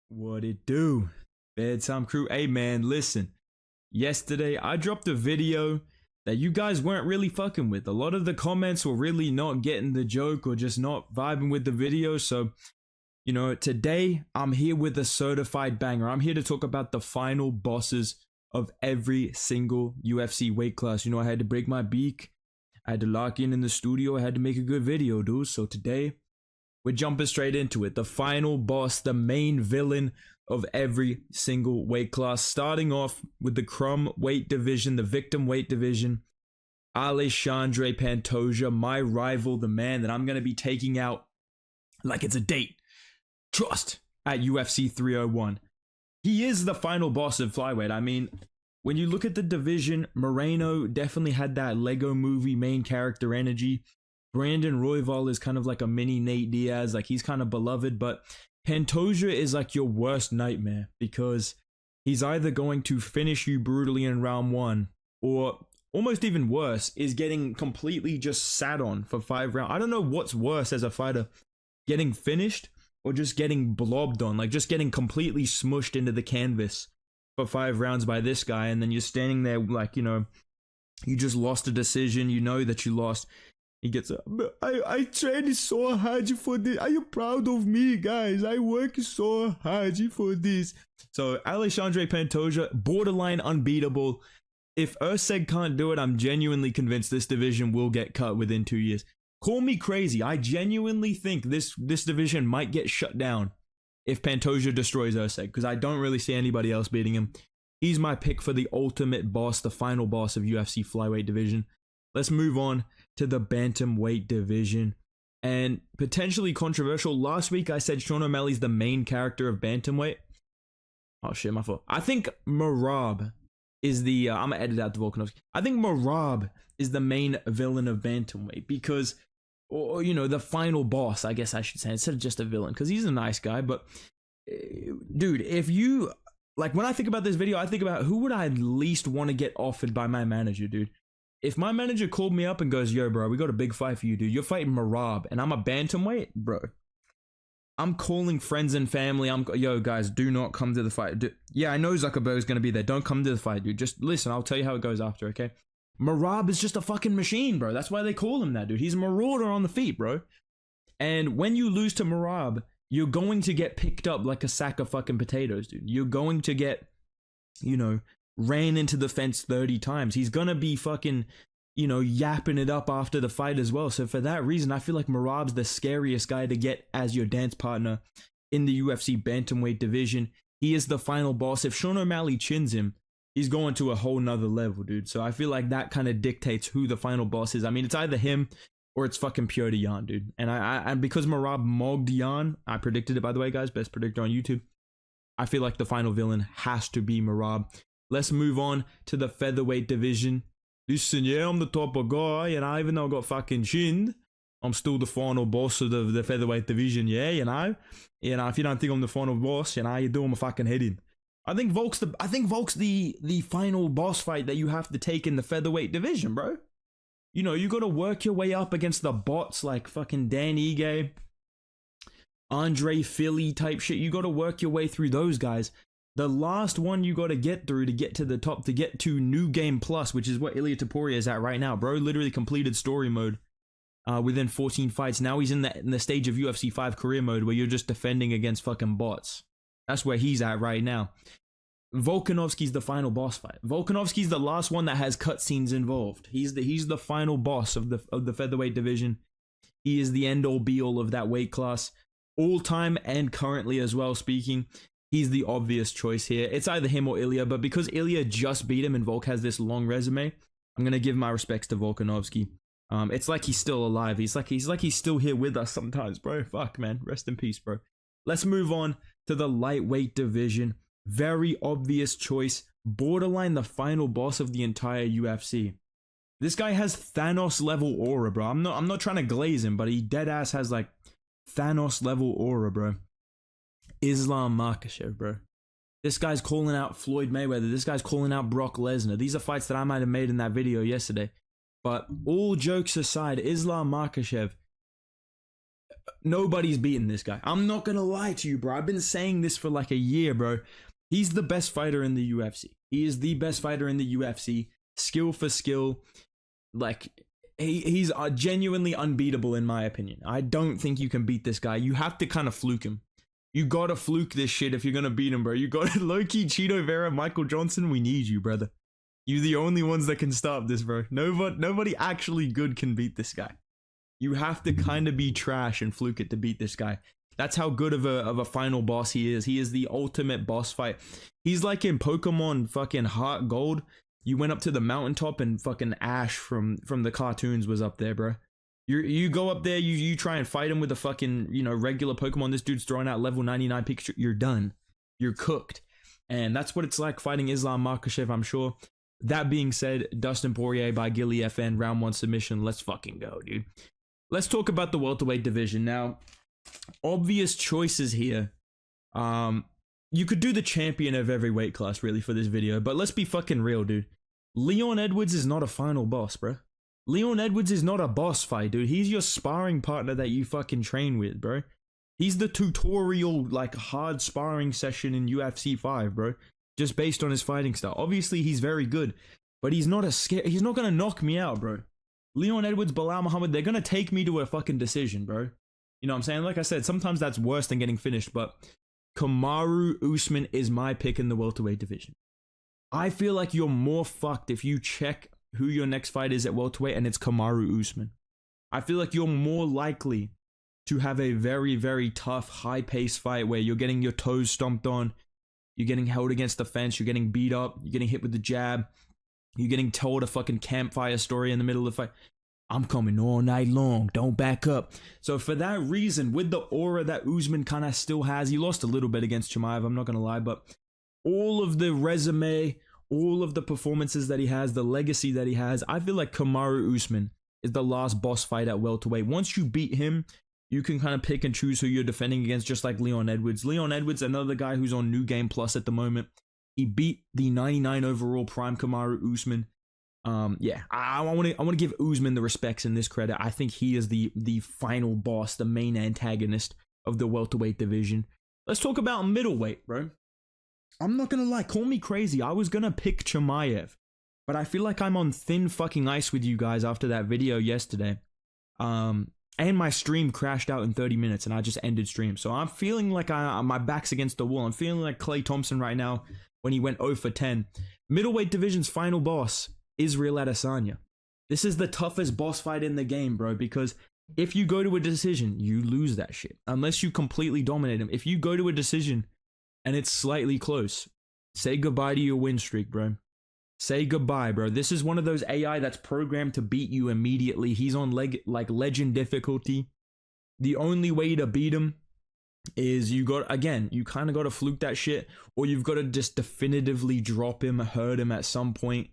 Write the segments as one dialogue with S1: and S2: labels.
S1: What it do? Bedtime crew. Hey man, listen. Yesterday I dropped a video that you guys weren't really fucking with. A lot of the comments were really not getting the joke or just not vibing with the video. So, today I'm here with a certified banger. I'm here to talk about the final bosses of every single UFC weight class. I had to break my beak. I had to lock in the studio. I had to make a good video, dude. So today we're jumping straight into it. The final boss, the main villain of every single weight class. Starting off with the crumb weight division, the victim weight division. Alexandre Pantoja, my rival, the man that I'm going to be taking out like it's a date. Trust at UFC 301. He is the final boss of Flyweight. I mean, when you look at the division, Moreno definitely had that Lego movie main character energy. Brandon Royval is kind of like a mini Nate Diaz. Like, he's kind of beloved, but Pantoja is like your worst nightmare because he's either going to finish you brutally in round one or almost even worse is getting completely just sat on for 5 rounds. I don't know what's worse as a fighter, getting finished or just getting blobbed on, like just getting completely smushed into the canvas for 5 rounds by this guy. And then you're standing there like, you just lost a decision. You know that you lost. He gets up. I trained so hard for this. Are you proud of me, guys? I work so hard for this. So Alexandre Pantoja, borderline unbeatable. If Usyk can't do it, I'm genuinely convinced this division will get cut within 2 years. Call me crazy. I genuinely think this division might get shut down if Pantoja destroys Usyk, because I don't really see anybody else beating him. He's my pick for the ultimate boss, the final boss of UFC Flyweight division. Let's move on to the Bantamweight division. And potentially controversial, last week I said Sean O'Malley's the main character of Bantamweight. Oh shit, my fault. I think Merab is the, I'm gonna edit out the Volkanovski. I think Merab is the main villain of Bantamweight because, or the final boss, I guess I should say, instead of just a villain, because he's a nice guy. But dude, if you, like, when I think about this video, I think about who would I least want to get offered by my manager, dude. If my manager called me up and goes, yo, bro, we got a big fight for you, dude. You're fighting Merab, and I'm a bantamweight, bro. I'm calling friends and family. Yo, guys, do not come to the fight. Yeah, I know Zuckerberg's going to be there. Don't come to the fight, dude. Just listen. I'll tell you how it goes after, okay? Merab is just a fucking machine, bro. That's why they call him that, dude. He's a marauder on the feet, bro. And when you lose to Merab, you're going to get picked up like a sack of fucking potatoes, dude. You're going to get, ran into the fence 30 times. He's gonna be fucking, yapping it up after the fight as well. So for that reason, I feel like Merab's the scariest guy to get as your dance partner in the UFC Bantamweight division. He is the final boss. If Sean O'Malley chins him, he's going to a whole nother level, dude. So I feel like that kind of dictates who the final boss is. I mean, it's either him or it's fucking Piotr Jan, dude. And because Merab mogged Jan, I predicted it, by the way, guys, best predictor on YouTube. I feel like the final villain has to be Merab. Let's move on to the featherweight division. Listen, yeah, I'm the type of guy, and even though I got fucking chinned, I'm still the final boss of the featherweight division, yeah, if you don't think I'm the final boss, you're doing my fucking head in. I think Volk's the final boss fight that you have to take in the featherweight division, bro. You got to work your way up against the bots like fucking Dan Ige, Andre Philly type shit. You got to work your way through those guys. The last one you got to get through to get to the top, to get to New Game Plus, which is what Ilia Topuria is at right now. Bro literally completed story mode within 14 fights. Now he's in the stage of UFC 5 career mode where you're just defending against fucking bots. That's where he's at right now. Volkanovski's the final boss fight. Volkanovski's the last one that has cutscenes involved. He's the final boss of the featherweight division. He is the end all be all of that weight class, all time and currently as well speaking. He's the obvious choice here. It's either him or Ilya, but because Ilya just beat him and Volk has this long resume, I'm gonna give my respects to Volkanovski. It's like he's still alive. He's like he's still here with us sometimes, bro. Fuck, man. Rest in peace, bro. Let's move on to the lightweight division. Very obvious choice. Borderline the final boss of the entire UFC. This guy has Thanos level aura, bro. I'm not trying to glaze him, but he dead ass has like Thanos level aura, bro. Islam Makhachev, bro. This guy's calling out Floyd Mayweather. This guy's calling out Brock Lesnar. These are fights that I might have made in that video yesterday. But all jokes aside, Islam Makhachev Nobody's beating this guy. I'm not gonna lie to you, bro. I've been saying this for like a year, bro. He's the best fighter in the UFC. He is the best fighter in the UFC, skill for skill. Like, he's genuinely unbeatable in my opinion. I don't think you can beat this guy. You have to kind of fluke him. You gotta fluke this shit if you're gonna beat him, bro. You gotta low-key Cheeto Vera, Michael Johnson. We need you, brother. You're the only ones that can stop this, bro. Nobody actually good can beat this guy. You have to kind of be trash and fluke it to beat this guy. That's how good of a final boss he is. He is the ultimate boss fight. He's like in Pokemon fucking Heart Gold. You went up to the mountaintop and fucking Ash from the cartoons was up there, bro. You go up there, you try and fight him with a fucking, regular Pokemon. This dude's throwing out level 99 Pikachu. You're done. You're cooked. And that's what it's like fighting Islam Makhachev, I'm sure. That being said, Dustin Poirier by Gilly FN, round 1 submission. Let's fucking go, dude. Let's talk about the welterweight division. Now, obvious choices here. You could do the champion of every weight class, really, for this video. But let's be fucking real, dude. Leon Edwards is not a final boss, bro. Leon Edwards is not a boss fight, dude. He's your sparring partner that you fucking train with, bro. He's the tutorial, like, hard sparring session in UFC 5, bro. Just based on his fighting style. Obviously, he's very good. But he's not he's not gonna knock me out, bro. Leon Edwards, Bilal Muhammad, they're gonna take me to a fucking decision, bro. You know what I'm saying? Like I said, sometimes that's worse than getting finished, but Kamaru Usman is my pick in the welterweight division. I feel like you're more fucked if you check who your next fight is at welterweight and it's Kamaru Usman. I feel like you're more likely to have a very, very tough, high-paced fight where you're getting your toes stomped on, you're getting held against the fence, you're getting beat up, you're getting hit with the jab, you're getting told a fucking campfire story in the middle of the fight. I'm coming all night long, don't back up. So for that reason, with the aura that Usman kind of still has, he lost a little bit against Chimaev, I'm not going to lie, but all of the resume, all of the performances that he has, the legacy that he has, I feel like Kamaru Usman is the last boss fight at welterweight. Once you beat him, you can kind of pick and choose who you're defending against, just like Leon Edwards. Leon Edwards, another guy who's on New Game Plus at the moment. He beat the 99 overall prime Kamaru Usman. Yeah, I want to give Usman the respects and this credit. I think he is the final boss, the main antagonist of the welterweight division. Let's talk about middleweight, bro. I'm not gonna lie, call me crazy. I was gonna pick Chimaev, but I feel like I'm on thin fucking ice with you guys after that video yesterday. And my stream crashed out in 30 minutes and I just ended stream. So I'm feeling like my back's against the wall. I'm feeling like Klay Thompson right now when he went 0 for 10. Middleweight division's final boss, Israel Adesanya. This is the toughest boss fight in the game, bro, because if you go to a decision, you lose that shit. Unless you completely dominate him. If you go to a decision and it's slightly close, say goodbye to your win streak, bro. Say goodbye, bro. This is one of those AI that's programmed to beat you immediately. He's on legend difficulty. The only way to beat him is you kind of got to fluke that shit, or you've got to just definitively drop him, hurt him at some point.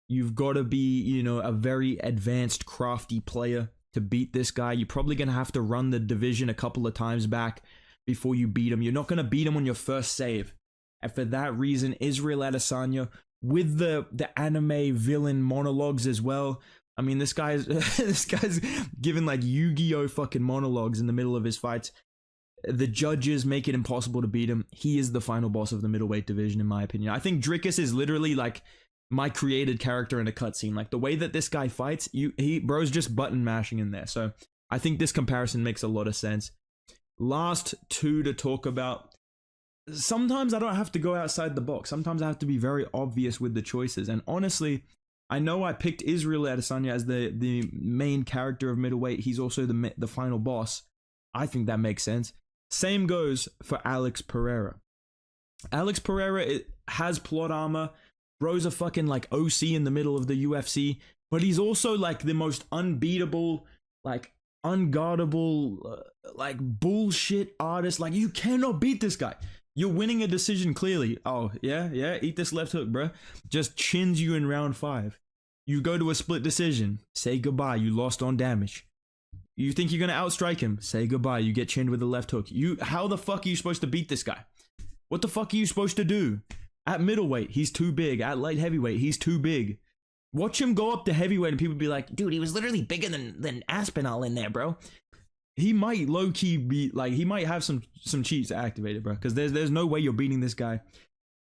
S1: You've got to be, a very advanced, crafty player to beat this guy. You're probably going to have to run the division a couple of times back before you beat him. You're not going to beat him on your first save. And for that reason, Israel Adesanya, with the anime villain monologues as well. I mean, this guy's giving like Yu-Gi-Oh fucking monologues in the middle of his fights. The judges make it impossible to beat him. He is the final boss of the middleweight division, in my opinion. I think Dricus is literally like my created character in a cutscene. Like the way that this guy fights, bro's just button mashing in there. So I think this comparison makes a lot of sense. Last two to talk about. Sometimes I don't have to go outside the box. Sometimes I have to be very obvious with the choices. And honestly, I know I picked Israel Adesanya as the main character of middleweight. He's also the final boss. I think that makes sense. Same goes for Alex Pereira. Alex Pereira has plot armor. Bro's a fucking like OC in the middle of the UFC. But he's also like the most unbeatable, like unguardable, like bullshit artist. Like you cannot beat this guy. You're winning a decision clearly. Oh, yeah, eat this left hook, bro. Just chins you in round 5. You go to a split decision. Say goodbye. You lost on damage. You think you're going to outstrike him. Say goodbye. You get chinned with the left hook. How the fuck are you supposed to beat this guy? What the fuck are you supposed to do? At middleweight, he's too big. At light heavyweight, he's too big. Watch him go up to heavyweight and people be like, dude, he was literally bigger than Aspinall in there, bro. he might low-key be like, he might have some cheats activated, bro, because there's no way you're beating this guy.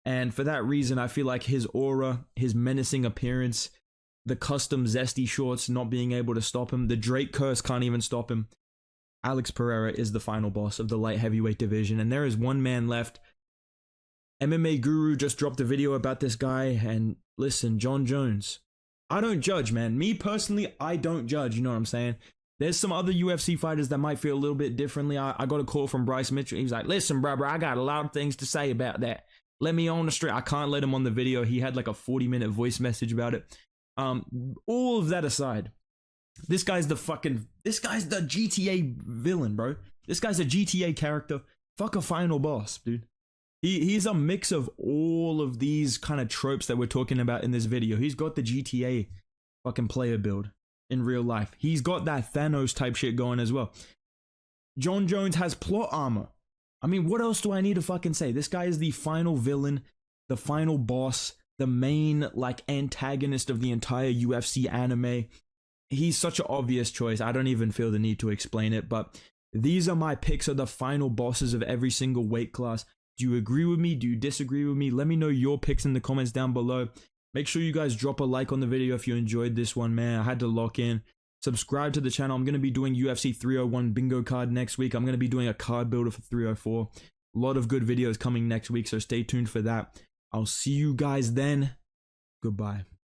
S1: And for that reason, I feel like his aura, his menacing appearance, the custom zesty shorts not being able to stop him, the Drake curse can't even stop him. Alex Pereira is the final boss of the light heavyweight division, and there is one man left. MMA Guru just dropped a video about this guy, and listen, Jon Jones, I don't judge, man. Me personally, I don't judge, you know what I'm saying? There's some other UFC fighters that might feel a little bit differently. I got a call from Bryce Mitchell. He was like, listen, bro, I got a lot of things to say about that. Let me on the street. I can't let him on the video. He had like a 40-minute voice message about it. All of that aside, this guy's the GTA villain, bro. This guy's a GTA character. Fuck a final boss, dude. He's a mix of all of these kind of tropes that we're talking about in this video. He's got the GTA fucking player build in real life. He's got that Thanos type shit going as well. Jon Jones has plot armor. I mean, what else do I need to fucking say? This guy is the final villain, the final boss, the main like antagonist of the entire UFC anime. He's such an obvious choice. I don't even feel the need to explain it, but these are my picks of the final bosses of every single weight class. Do you agree with me? Do you disagree with me? Let me know your picks in the comments down below. Make sure you guys drop a like on the video if you enjoyed this one, man. I had to lock in. Subscribe to the channel. I'm going to be doing UFC 301 bingo card next week. I'm going to be doing a card builder for 304. A lot of good videos coming next week, so stay tuned for that. I'll see you guys then. Goodbye.